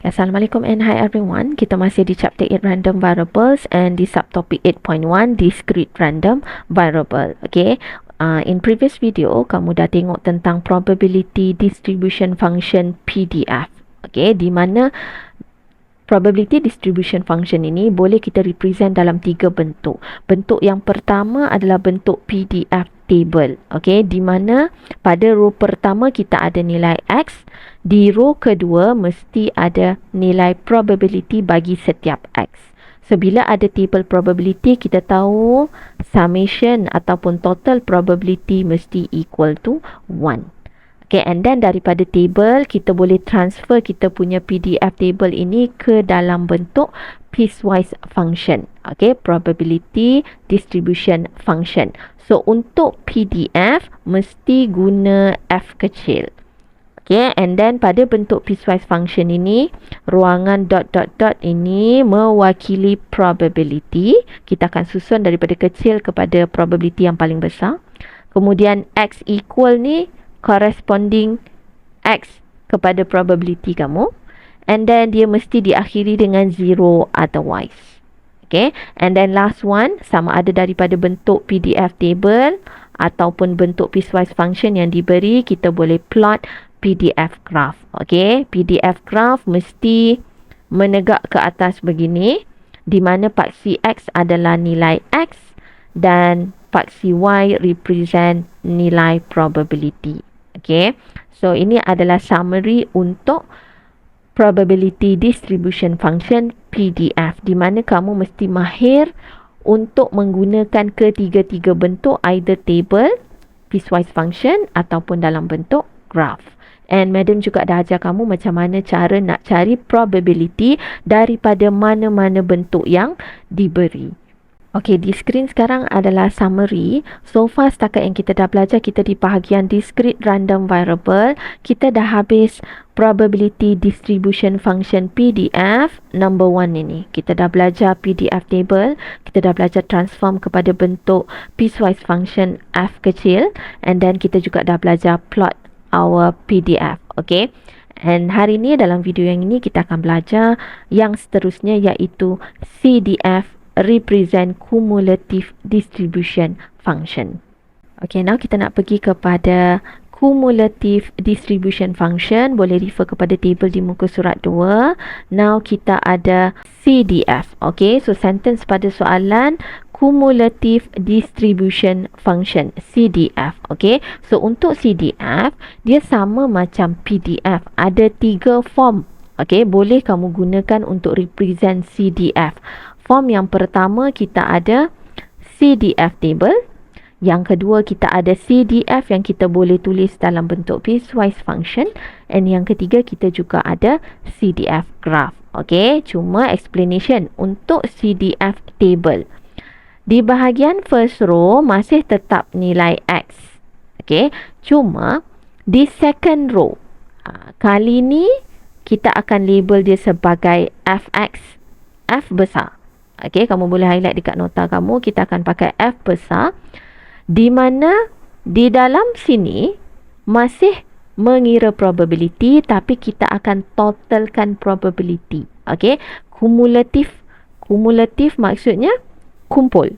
Assalamualaikum and hi everyone. Kita masih di chapter 8 random variables and di subtopic 8.1 discrete random variable. Okay. In previous video, kamu dah tengok tentang probability distribution function PDF. Okay. Di mana probability distribution function ini boleh kita represent dalam 3 bentuk. Bentuk yang pertama adalah bentuk PDF table. Okay. Di mana pada row pertama kita ada nilai X. Di row kedua mesti ada nilai probability bagi setiap X. So, bila ada table probability, kita tahu summation ataupun total probability mesti equal to 1. Okay, and then daripada table, kita boleh transfer kita punya PDF table ini ke dalam bentuk piecewise function. Okay, probability distribution function. So, untuk PDF, mesti guna F kecil. Okay, and then pada bentuk piecewise function ini, ruangan dot dot dot ini mewakili probability. Kita akan susun daripada kecil kepada probability yang paling besar. Kemudian X equal ni corresponding X kepada probability kamu. And then dia mesti diakhiri dengan 0 otherwise. Okay, and then last one, sama ada daripada bentuk PDF table ataupun bentuk piecewise function yang diberi, kita boleh plot PDF graph. Okay, PDF graph mesti menegak ke atas begini, di mana paksi X adalah nilai X dan paksi Y represent nilai probability. Okay, so ini adalah summary untuk probability distribution function PDF, di mana kamu mesti mahir untuk menggunakan ketiga-tiga bentuk, either table, piecewise function ataupun dalam bentuk graph. And madam juga dah ajar kamu macam mana cara nak cari probability daripada mana-mana bentuk yang diberi. Okay, di skrin sekarang adalah summary. So far setakat yang kita dah belajar, kita di bahagian discrete random variable, kita dah habis probability distribution function PDF number 1 ini. Kita dah belajar PDF table, kita dah belajar transform kepada bentuk piecewise function F kecil, and then kita juga dah belajar plot our PDF. Okay, and hari ini dalam video yang ini kita akan belajar yang seterusnya, iaitu CDF, represent cumulative distribution function. Okay, now kita nak pergi kepada cumulative distribution function. Boleh refer kepada table di muka surat 2. Now kita ada CDF. Okay, so sentence pada soalan cumulative distribution function, CDF. Okay, so untuk CDF, dia sama macam PDF. Ada 3 form. Okay, boleh kamu gunakan untuk represent CDF. Form yang pertama kita ada CDF table. Yang kedua kita ada CDF yang kita boleh tulis dalam bentuk piecewise function. And yang ketiga kita juga ada CDF graph. Okay, cuma explanation untuk CDF table. Di bahagian first row masih tetap nilai X. Okay, cuma di second row, kali ni kita akan label dia sebagai FX, F besar. Okay, kamu boleh highlight dekat nota kamu. Kita akan pakai F besar, di mana di dalam sini masih mengira probability, tapi kita akan totalkan probability. Okay, kumulatif. Kumulatif maksudnya kumpul,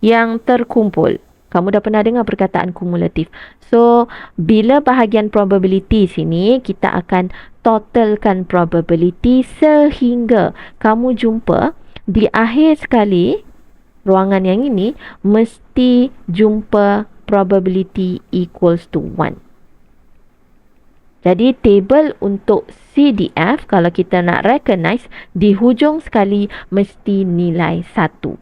yang terkumpul. Kamu dah pernah dengar perkataan kumulatif. So, bila bahagian probability sini, kita akan totalkan probability sehingga kamu jumpa di akhir sekali ruangan yang ini mesti jumpa probability equals to 1. Jadi table untuk CDF, kalau kita nak recognize, di hujung sekali mesti nilai 1.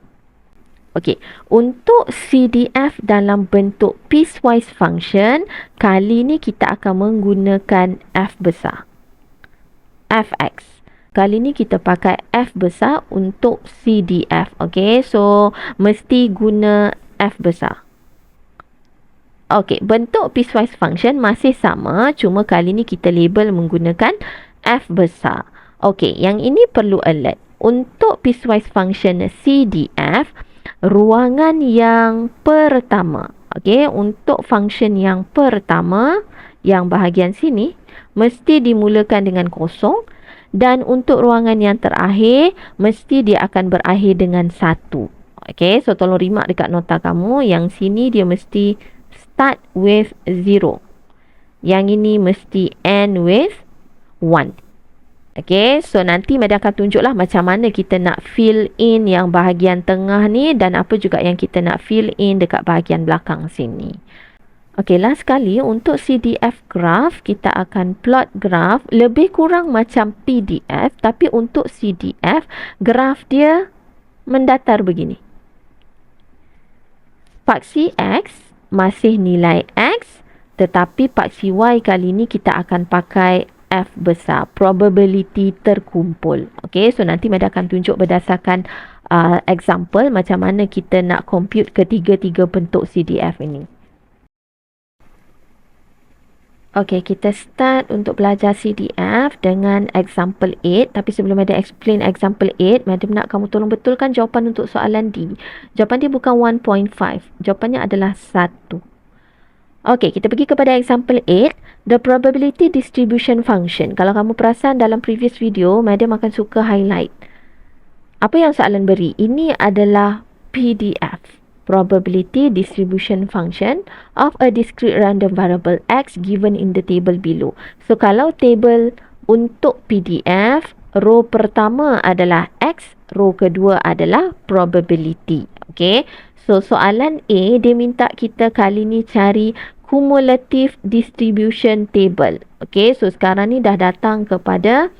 Okey, untuk CDF dalam bentuk piecewise function, kali ni kita akan menggunakan F besar, Fx. Kali ni kita pakai F besar untuk CDF. Okay, so mesti guna F besar. Okay, bentuk piecewise function masih sama, cuma kali ni kita label menggunakan F besar. Okay, yang ini perlu alert. Untuk piecewise function CDF, ruangan yang pertama. Okay, untuk function yang pertama, yang bahagian sini, mesti dimulakan dengan kosong. Dan untuk ruangan yang terakhir, mesti dia akan berakhir dengan 1. Okay, so tolong remark dekat nota kamu. Yang sini dia mesti start with 0. Yang ini mesti end with 1. Okay, so nanti Madam akan tunjuklah macam mana kita nak fill in yang bahagian tengah ni dan apa juga yang kita nak fill in dekat bahagian belakang sini. Okay, last sekali untuk CDF graph, kita akan plot graph lebih kurang macam PDF, tapi untuk CDF, graph dia mendatar begini. Paksi X masih nilai X, tetapi paksi Y kali ni kita akan pakai F besar, probability terkumpul. Okay, so nanti Madam akan tunjuk berdasarkan example macam mana kita nak compute ketiga-tiga bentuk CDF ini. Okay, kita start untuk belajar CDF dengan example 8. Tapi sebelum Madam explain example 8, Madam nak kamu tolong betulkan jawapan untuk soalan D. Jawapan dia bukan 1.5. Jawapannya adalah 1. Okay, kita pergi kepada example 8. The probability distribution function. Kalau kamu perasan dalam previous video, Madam akan suka highlight. Apa yang soalan beri? Ini adalah PDF. Probability distribution function of a discrete random variable X given in the table below. So, kalau table untuk PDF, row pertama adalah X, row kedua adalah probability. Okay. So, soalan A, dia minta kita kali ni cari cumulative distribution table. Okay, so sekarang ni dah datang kepada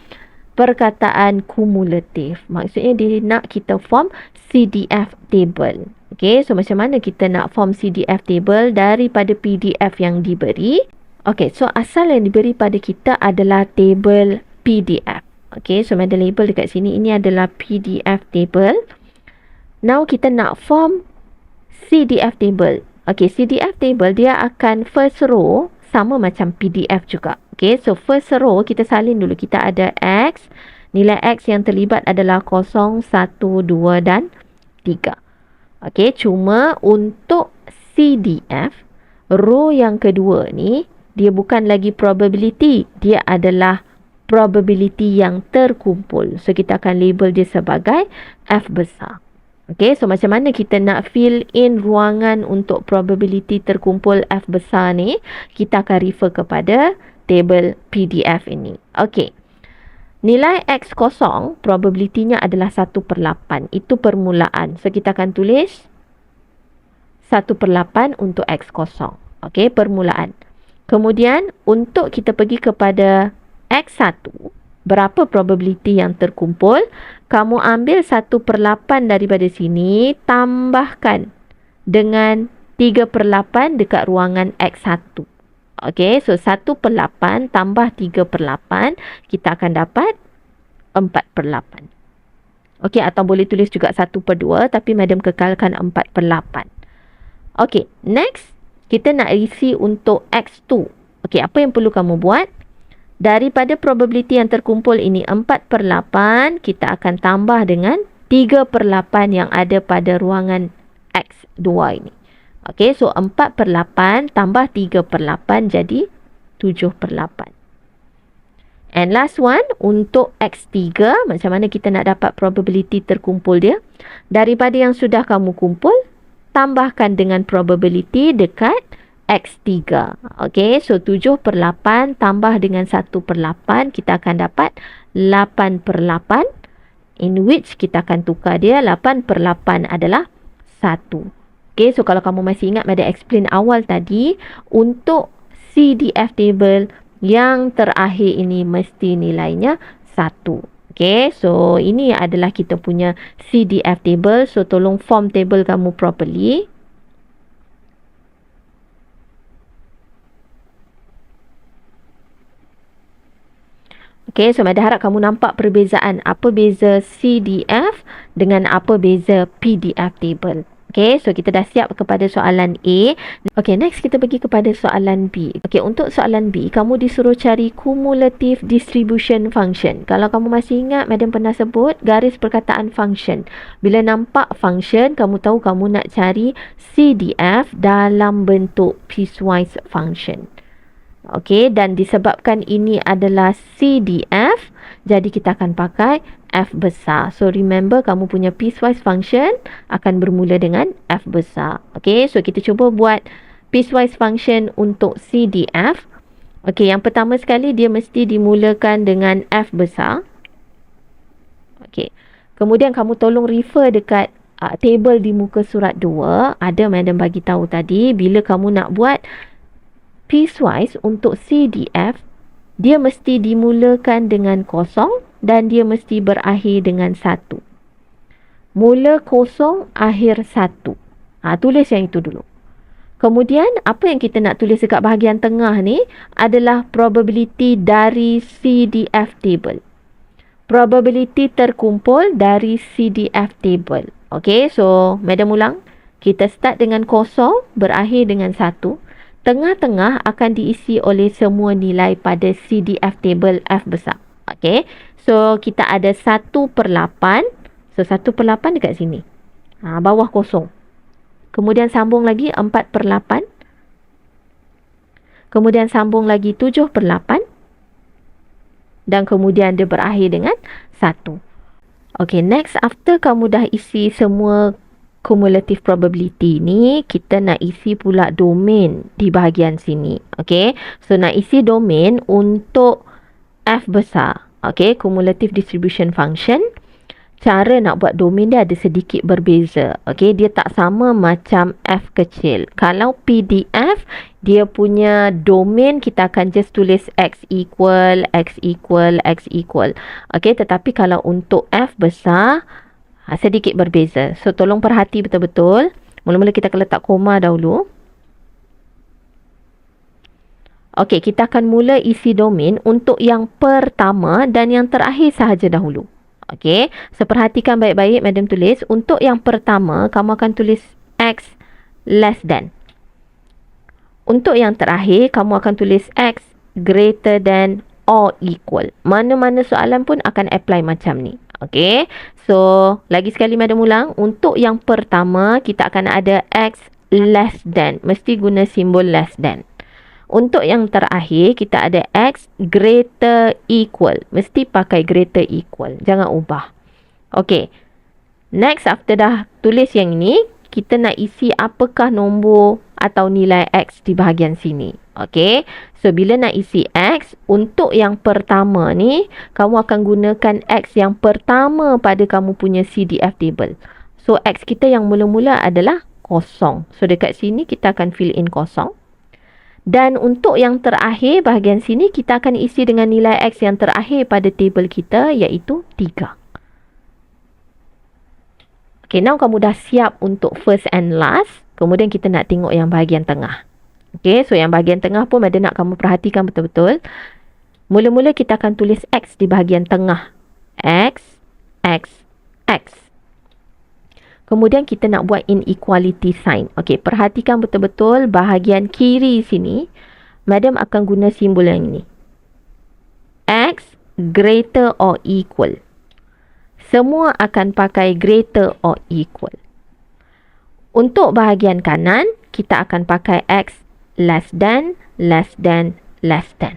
perkataan cumulative. Maksudnya dia nak kita form CDF table. Okay, so macam mana kita nak form CDF table daripada PDF yang diberi? Okay, so asal yang diberi pada kita adalah table PDF. Okay, so ada label dekat sini. Ini adalah PDF table. Now kita nak form CDF table. Okay, CDF table dia akan first row sama macam PDF juga. Okay, so first row kita salin dulu. Kita ada X. Nilai X yang terlibat adalah 0, 1, 2 dan 3. Okay, cuma untuk CDF, row yang kedua ni, dia bukan lagi probability. Dia adalah probability yang terkumpul. So, kita akan label dia sebagai F besar. Okay, so macam mana kita nak fill in ruangan untuk probability terkumpul F besar ni? Kita akan refer kepada table PDF ini. Okay. Nilai X kosong, probability-nya adalah 1/8. Itu permulaan. So, kita akan tulis 1/8 untuk X kosong. Okay, permulaan. Kemudian, untuk kita pergi kepada X1, berapa probability yang terkumpul? Kamu ambil 1/8 daripada sini, tambahkan dengan 3/8 dekat ruangan X1. Okay, so 1/8 tambah 3/8, kita akan dapat 4/8. Okay, atau boleh tulis juga 1/2, tapi Madam kekalkan 4/8. Okay, next, kita nak isi untuk X2. Okay, apa yang perlu kamu buat? Daripada probability yang terkumpul ini 4/8, kita akan tambah dengan 3/8 yang ada pada ruangan X2 ini. Okay, so 4/8 tambah 3/8 jadi 7/8. And last one, untuk X3, macam mana kita nak dapat probability terkumpul dia? Daripada yang sudah kamu kumpul, tambahkan dengan probability dekat X3. Okay, so 7/8 tambah dengan 1/8, kita akan dapat 8/8. In which kita akan tukar dia, 8/8 adalah 1. Okay, so kalau kamu masih ingat Madam explain awal tadi, untuk CDF table yang terakhir ini mesti nilainya 1. Okay, so ini adalah kita punya CDF table. So, tolong form table kamu properly. Okay, so Madam harap kamu nampak perbezaan. Apa beza CDF dengan apa beza PDF table. Okay, so kita dah siap kepada soalan A. Okay, next kita pergi kepada soalan B. Okay, untuk soalan B, kamu disuruh cari cumulative distribution function. Kalau kamu masih ingat, Madam pernah sebut garis perkataan function. Bila nampak function, kamu tahu kamu nak cari CDF dalam bentuk piecewise function. Okay, dan disebabkan ini adalah CDF, Jadi kita akan pakai F besar. So remember, kamu punya piecewise function akan bermula dengan F besar. Okay, so kita cuba buat piecewise function untuk CDF. Okay, yang pertama sekali dia mesti dimulakan dengan F besar. Okay, kemudian kamu tolong refer dekat table di muka surat 2. Ada madam bagi tahu tadi, bila kamu nak buat piecewise untuk CDF, dia mesti dimulakan dengan kosong dan dia mesti berakhir dengan 1. Mula kosong, akhir 1. Tulis yang itu dulu. Kemudian, apa yang kita nak tulis dekat bahagian tengah ni adalah probability dari CDF table. Probability terkumpul dari CDF table. Okay, so madam ulang. Kita start dengan kosong, berakhir dengan 1. Tengah-tengah akan diisi oleh semua nilai pada CDF table F besar. Okay, so kita ada 1/8. So 1/8 dekat sini. Bawah kosong. Kemudian sambung lagi 4/8. Kemudian sambung lagi 7/8. Dan kemudian dia berakhir dengan 1. Okay, next after kamu dah isi semua cumulative probability ni, kita nak isi pula domain di bahagian sini. Okay, so nak isi domain untuk F besar. Okay, cumulative distribution function. Cara nak buat domain dia ada sedikit berbeza. Okay, dia tak sama macam F kecil. Kalau PDF, dia punya domain kita akan just tulis X equal, X equal, X equal. Okay, tetapi kalau untuk F besar, sedikit berbeza. So, tolong perhati betul-betul. Mula-mula kita akan letak koma dahulu. Okey, kita akan mula isi domain untuk yang pertama dan yang terakhir sahaja dahulu. Okey, so perhatikan baik-baik madam tulis. Untuk yang pertama, kamu akan tulis X less than. Untuk yang terakhir, kamu akan tulis X greater than or equal. Mana-mana soalan pun akan apply macam ni. Okey, so lagi sekali madam ulang. Untuk yang pertama, kita akan ada X less than. Mesti guna simbol less than. Untuk yang terakhir, kita ada X greater equal. Mesti pakai greater equal. Jangan ubah. Okey. Next, after dah tulis yang ini, kita nak isi apakah nombor atau nilai X di bahagian sini. Okey. So, bila nak isi X, untuk yang pertama ni, kamu akan gunakan X yang pertama pada kamu punya CDF table. So, X kita yang mula-mula adalah kosong. So, dekat sini kita akan fill in kosong. Dan untuk yang terakhir bahagian sini, kita akan isi dengan nilai X yang terakhir pada table kita, iaitu 3. Okay, now kamu dah siap untuk first and last. Kemudian kita nak tengok yang bahagian tengah. Okay, so yang bahagian tengah pun ada nak kamu perhatikan betul-betul. Mula-mula kita akan tulis X di bahagian tengah. X, X, X. Kemudian kita nak buat inequality sign. Okey, perhatikan betul-betul bahagian kiri sini. Madam akan guna simbol yang ini. X greater or equal. Semua akan pakai greater or equal. Untuk bahagian kanan, kita akan pakai X less than, less than, less than.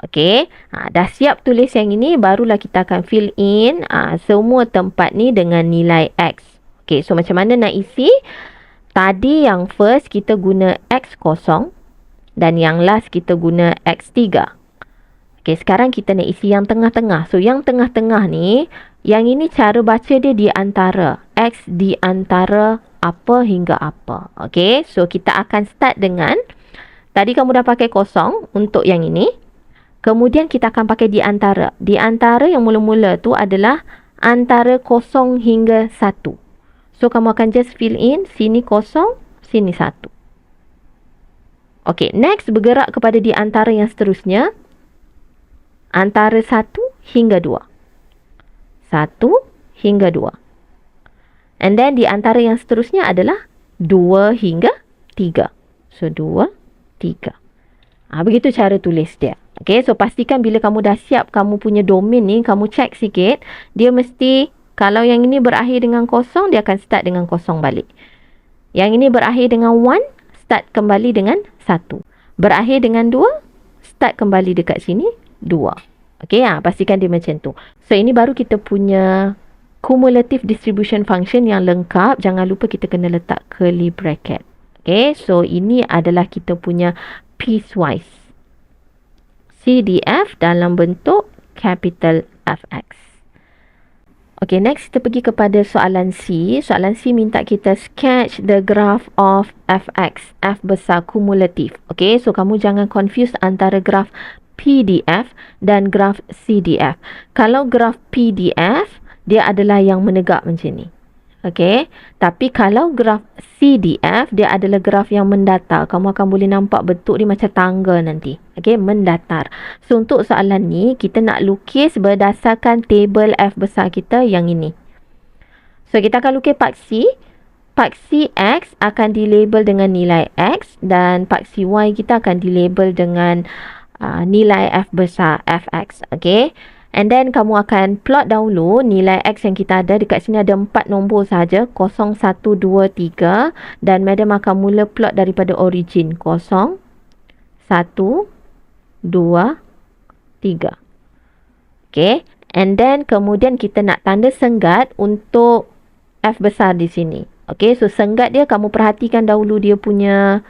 Okey, dah siap tulis yang ini, barulah kita akan fill in semua tempat ni dengan nilai X. Okey, so macam mana nak isi? Tadi yang first kita guna X kosong dan yang last kita guna X3. Okey, sekarang kita nak isi yang tengah-tengah. So, yang tengah-tengah ni, yang ini cara baca dia di antara. X di antara apa hingga apa. Okey, so kita akan start dengan, tadi kamu dah pakai kosong untuk yang ini. Kemudian kita akan pakai di antara. Di antara yang mula-mula tu adalah antara 0 hingga 1. So, kamu akan just fill in sini 0, sini 1. Okey, next bergerak kepada di antara yang seterusnya. Antara 1 hingga 2. 1 hingga 2. And then di antara yang seterusnya adalah 2 hingga 3. So, 2, 3. Begitu cara tulis dia. Okay, so pastikan bila kamu dah siap kamu punya domain ni, kamu check sikit. Dia mesti, kalau yang ini berakhir dengan 0, dia akan start dengan 0 balik. Yang ini berakhir dengan 1, start kembali dengan 1. Berakhir dengan 2, start kembali dekat sini 2. Okey, pastikan dia macam tu. So, ini baru kita punya cumulative distribution function yang lengkap. Jangan lupa kita kena letak curly bracket. Okey, so ini adalah kita punya piecewise CDF dalam bentuk capital Fx. Okay, next kita pergi kepada soalan C. Soalan C minta kita sketch the graph of Fx, F besar kumulatif. Okay, so kamu jangan confuse antara graf PDF dan graf CDF. Kalau graf PDF, dia adalah yang menegak macam ni. Okay, tapi kalau graf CDF, dia adalah graf yang mendatar. Kamu akan boleh nampak bentuk dia macam tangga nanti. Okay, mendatar. So, untuk soalan ni, kita nak lukis berdasarkan table F besar kita yang ini. So, kita akan lukis paksi. Paksi X akan dilabel dengan nilai X dan paksi Y kita akan dilabel dengan nilai F besar, Fx. Okay. And then kamu akan plot dahulu nilai X yang kita ada. Dekat sini ada 4 nombor saja, 0, 1, 2, 3. Dan madam akan mula plot daripada origin. 0, 1, 2, 3. Okay. And then kemudian kita nak tanda senggat untuk F besar di sini. Okay. So senggat dia kamu perhatikan dahulu dia punya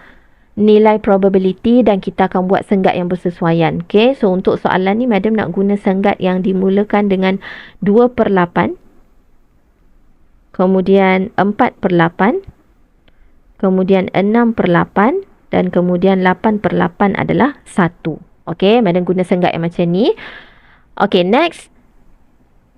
nilai probability dan kita akan buat senggat yang bersesuaian. Okay, so untuk soalan ni, madam nak guna senggat yang dimulakan dengan 2/8, kemudian 4/8, kemudian 6/8 dan kemudian 8/8 adalah 1. Okay, madam guna senggat yang macam ni. Okay, next.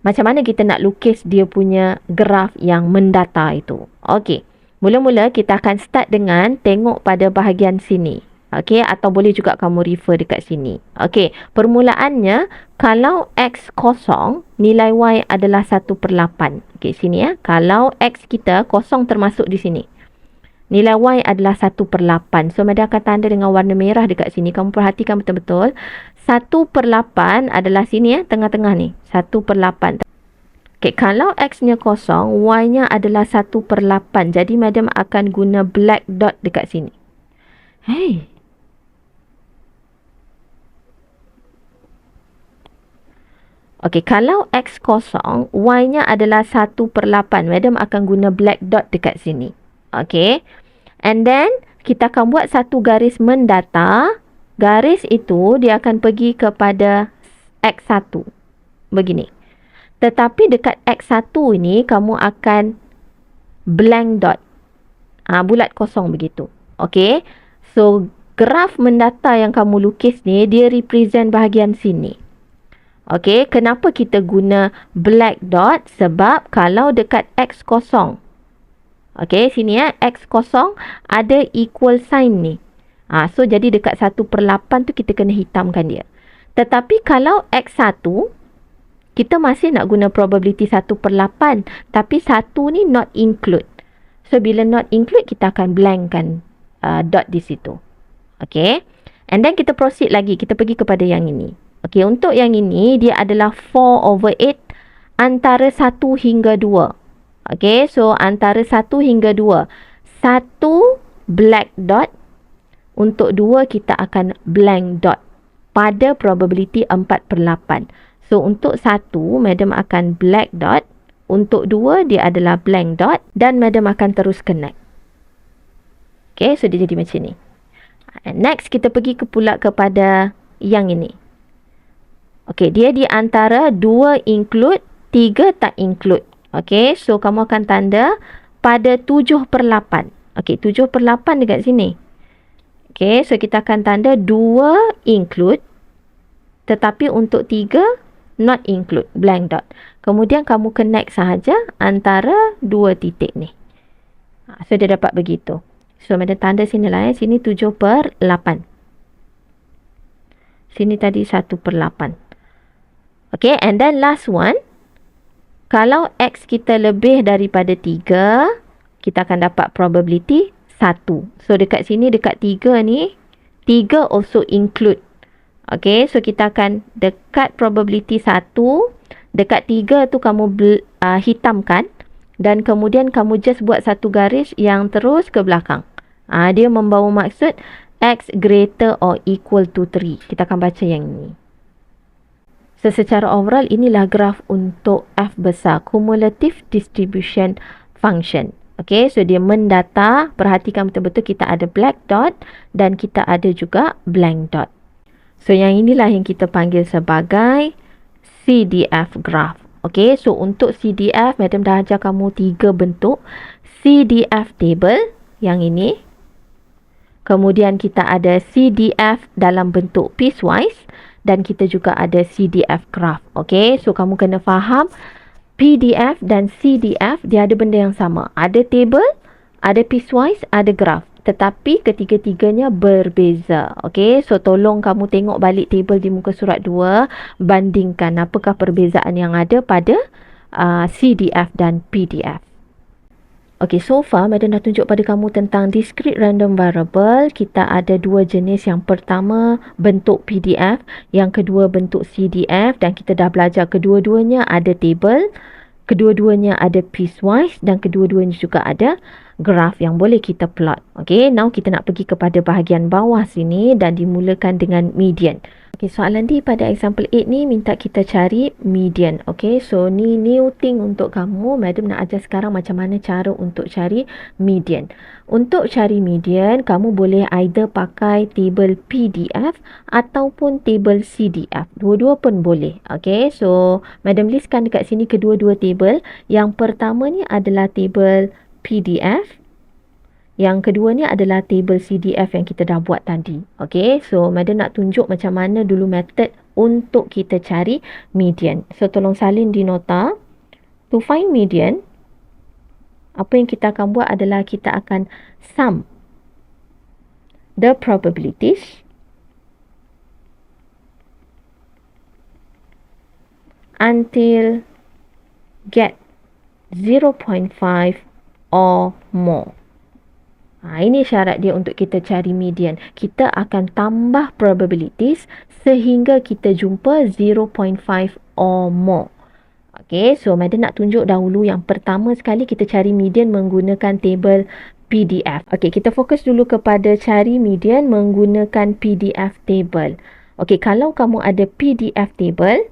Macam mana kita nak lukis dia punya graf yang mendata itu? Okay. Mula-mula kita akan start dengan tengok pada bahagian sini. Okey, atau boleh juga kamu refer dekat sini. Okey, permulaannya kalau X kosong, nilai Y adalah 1/8. Okey, sini ya. Kalau X kita kosong termasuk di sini. Nilai Y adalah 1/8. So, madam akan tanda dengan warna merah dekat sini. Kamu perhatikan betul-betul. 1/8 adalah sini ya, tengah-tengah ni. 1/8. Okay, kalau X-nya kosong, Y-nya adalah 1/8. Jadi, madam akan guna black dot dekat sini. Hey. Okay, kalau X kosong, Y-nya adalah 1/8. Madam akan guna black dot dekat sini. Okay. And then, kita akan buat satu garis mendata. Garis itu, dia akan pergi kepada X1. Begini. Tetapi dekat X1 ini, kamu akan blank dot. Bulat kosong begitu. Okay. So, graf mendata yang kamu lukis ni, dia represent bahagian sini. Okay. Kenapa kita guna black dot? Sebab kalau dekat X kosong. Okay. Sini ya. X kosong ada equal sign ni. So, jadi dekat 1/8 tu kita kena hitamkan dia. Tetapi kalau X1, kita masih nak guna probability 1/8. Tapi 1 ni not include. So, bila not include, kita akan blankkan dot di situ. Okay. And then kita proceed lagi. Kita pergi kepada yang ini. Okay. Untuk yang ini, dia adalah 4/8 antara 1 hingga 2. Okay. So, antara 1 hingga 2. 1 black dot. Untuk 2, kita akan blank dot. Pada probability 4/8. So, untuk 1, madam akan black dot. Untuk 2, dia adalah blank dot. Dan madam akan terus connect. Okay, so dia jadi macam ni. And next, kita pergi pula kepada yang ini. Okay, dia di antara 2 include, 3 tak include. Okay, so kamu akan tanda pada 7/8. Okay, 7/8 dekat sini. Okay, so kita akan tanda 2 include. Tetapi untuk 3, not include, blank dot. Kemudian kamu connect sahaja antara 2 titik ni. So, dia dapat begitu. So, ada tanda sini lah. Sini 7/8. Sini tadi 1/8. Okay, and then last one. Kalau X kita lebih daripada 3, kita akan dapat probability 1. So, dekat sini, dekat 3 ni, 3 also include. Okay, so kita akan dekat probability 1. Dekat 3 tu kamu hitamkan. Dan kemudian kamu just buat satu garis yang terus ke belakang. Dia membawa maksud X greater or equal to 3. Kita akan baca yang ini. So, secara overall inilah graf untuk F besar, Cumulative Distribution Function. Okay, so dia mendata, perhatikan betul-betul kita ada black dot dan kita ada juga blank dot. So, yang inilah yang kita panggil sebagai CDF graph. Okay, so untuk CDF, Madam dah ajar kamu 3 bentuk. CDF table, yang ini. Kemudian kita ada CDF dalam bentuk piecewise dan kita juga ada CDF graph. Okay, so kamu kena faham PDF dan CDF dia ada benda yang sama. Ada table, ada piecewise, ada graph. Tetapi ketiga-tiganya berbeza. Okay, so tolong kamu tengok balik table di muka surat 2. Bandingkan apakah perbezaan yang ada pada CDF dan PDF. Okay, so far Madam dah tunjuk pada kamu tentang discrete random variable. Kita ada 2 jenis. Yang pertama bentuk PDF, yang kedua bentuk CDF, dan kita dah belajar kedua-duanya ada table, kedua-duanya ada piecewise dan kedua-duanya juga ada graph yang boleh kita plot. Okay, now kita nak pergi kepada bahagian bawah sini dan dimulakan dengan median. Okay, soalan di pada example 8 ni minta kita cari median. Okay, so ni new thing untuk kamu. Madam nak ajar sekarang macam mana cara untuk cari median. Untuk cari median, kamu boleh either pakai table PDF ataupun table CDF. Dua-dua pun boleh. Okay, so Madam listkan dekat sini kedua-dua table. Yang pertama ni adalah table PDF. Yang kedua ni adalah table CDF yang kita dah buat tadi. Okay, so Madam nak tunjuk macam mana dulu method untuk kita cari median. So tolong salin di nota. To find median, apa yang kita akan buat adalah kita akan sum the probabilities until get 0.5 or more. Ini syarat dia untuk kita cari median. Kita akan tambah probabilities sehingga kita jumpa 0.5 or more. Okay, so Madam nak tunjuk dahulu yang pertama sekali kita cari median menggunakan table PDF. Okay, kita fokus dulu kepada cari median menggunakan PDF table. Okay, kalau kamu ada PDF table,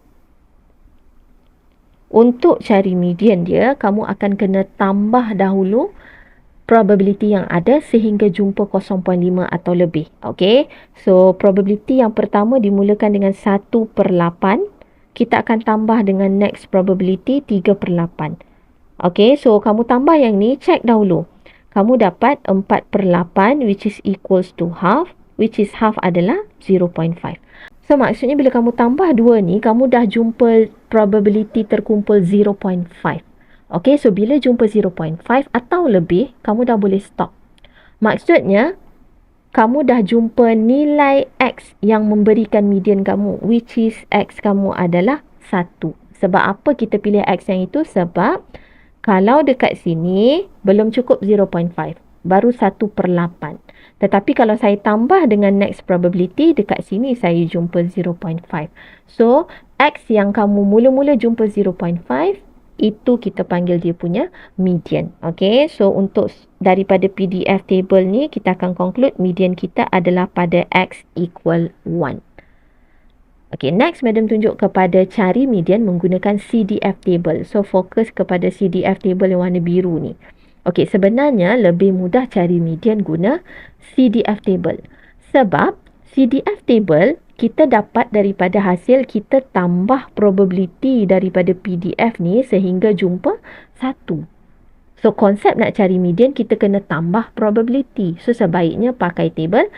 untuk cari median dia, kamu akan kena tambah dahulu probability yang ada sehingga jumpa 0.5 atau lebih. Okay, so probability yang pertama dimulakan dengan 1/8. Kita akan tambah dengan next probability 3/8. Okay, so kamu tambah yang ni, check dahulu. Kamu dapat 4/8 which is equals to half, which is half adalah 0.5. So maksudnya bila kamu tambah 2 ni, kamu dah jumpa probability terkumpul 0.5. Okay, so bila jumpa 0.5 atau lebih, kamu dah boleh stop. Maksudnya, kamu dah jumpa nilai X yang memberikan median kamu, which is X kamu adalah 1. Sebab apa kita pilih X yang itu? Sebab kalau dekat sini, belum cukup 0.5. Baru 1/8. Tetapi kalau saya tambah dengan next probability, dekat sini saya jumpa 0.5. So, X yang kamu mula-mula jumpa 0.5, itu kita panggil dia punya median. Okay, so untuk daripada PDF table ni, kita akan conclude median kita adalah pada X equal 1. Okay, next Madam tunjuk kepada cari median menggunakan CDF table. So, fokus kepada CDF table yang warna biru ni. Okay, sebenarnya lebih mudah cari median guna CDF table. Sebab CDF table kita dapat daripada hasil kita tambah probability daripada PDF ni sehingga jumpa 1. So, konsep nak cari median kita kena tambah probability. So, sebaiknya pakai table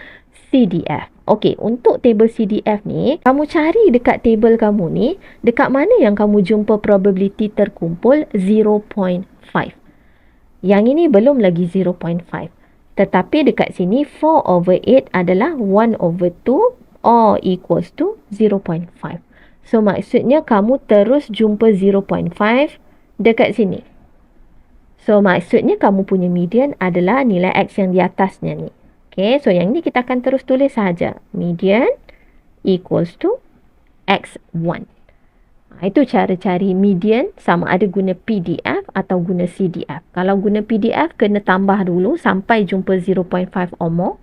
CDF. Okey, untuk table CDF ni, kamu cari dekat table kamu ni, dekat mana yang kamu jumpa probability terkumpul 0.5. Yang ini belum lagi 0.5. Tetapi dekat sini 4/8 adalah 1/2 or equals to 0.5. So, maksudnya kamu terus jumpa 0.5 dekat sini. So, maksudnya kamu punya median adalah nilai X yang di atasnya ni. Okay, so yang ni kita akan terus tulis saja. Median equals to X1. Itu cara cari median, sama ada guna PDF atau guna CDF. Kalau guna PDF, kena tambah dulu sampai jumpa 0.5 or more.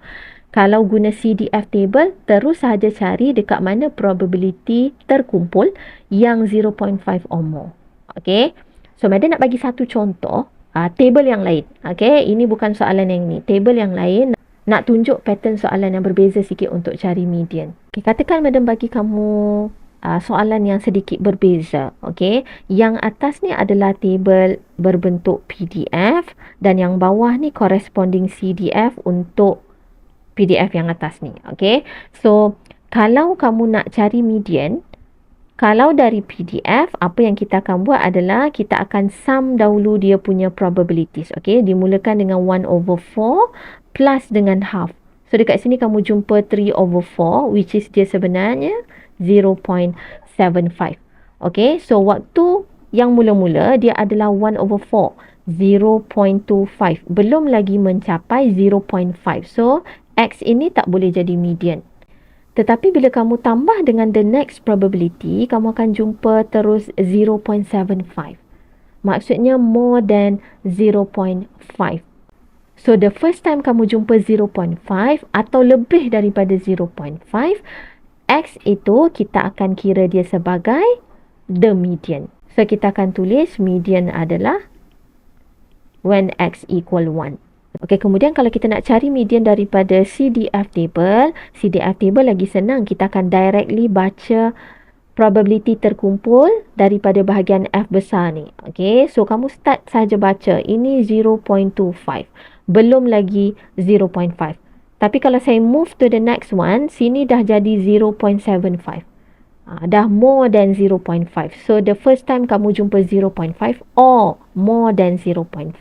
Kalau guna CDF table, terus sahaja cari dekat mana probability terkumpul yang 0.5 or more. Okay. So, Madam nak bagi satu contoh, table yang lain. Okay. Ini bukan soalan yang ni. Table yang lain, nak tunjuk pattern soalan yang berbeza sikit untuk cari median. Okay. Katakan Madam bagi kamu soalan yang sedikit berbeza. Okay. Yang atas ni adalah table berbentuk PDF dan yang bawah ni corresponding CDF untuk PDF yang atas ni. Okay. So, kalau kamu nak cari median, kalau dari PDF, apa yang kita akan buat adalah kita akan sum dahulu dia punya probabilities. Okay. Dimulakan dengan 1/4 plus dengan half. So, dekat sini kamu jumpa 3/4 which is dia sebenarnya 0.75. Okay. So, waktu yang mula-mula dia adalah 1/4. 0.25. Belum lagi mencapai 0.5. So, X ini tak boleh jadi median. Tetapi bila kamu tambah dengan the next probability, kamu akan jumpa terus 0.75. Maksudnya more than 0.5. So, the first time kamu jumpa 0.5 atau lebih daripada 0.5, X itu kita akan kira dia sebagai the median. So, kita akan tulis median adalah when X equal 1. Okey, kemudian kalau kita nak cari median daripada CDF table lagi senang. Kita akan directly baca probability terkumpul daripada bahagian F besar ni. Okey, so kamu start saja baca. Ini 0.25. Belum lagi 0.5. Tapi kalau saya move to the next one, sini dah jadi 0.75. Dah more than 0.5. So, the first time kamu jumpa 0.5 or more than 0.5,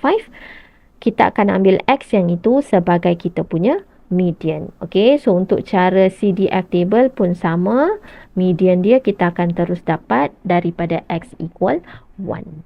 kita akan ambil X yang itu sebagai kita punya median. Okay, so untuk cara CDF table pun sama. Median dia kita akan terus dapat daripada X equal 1.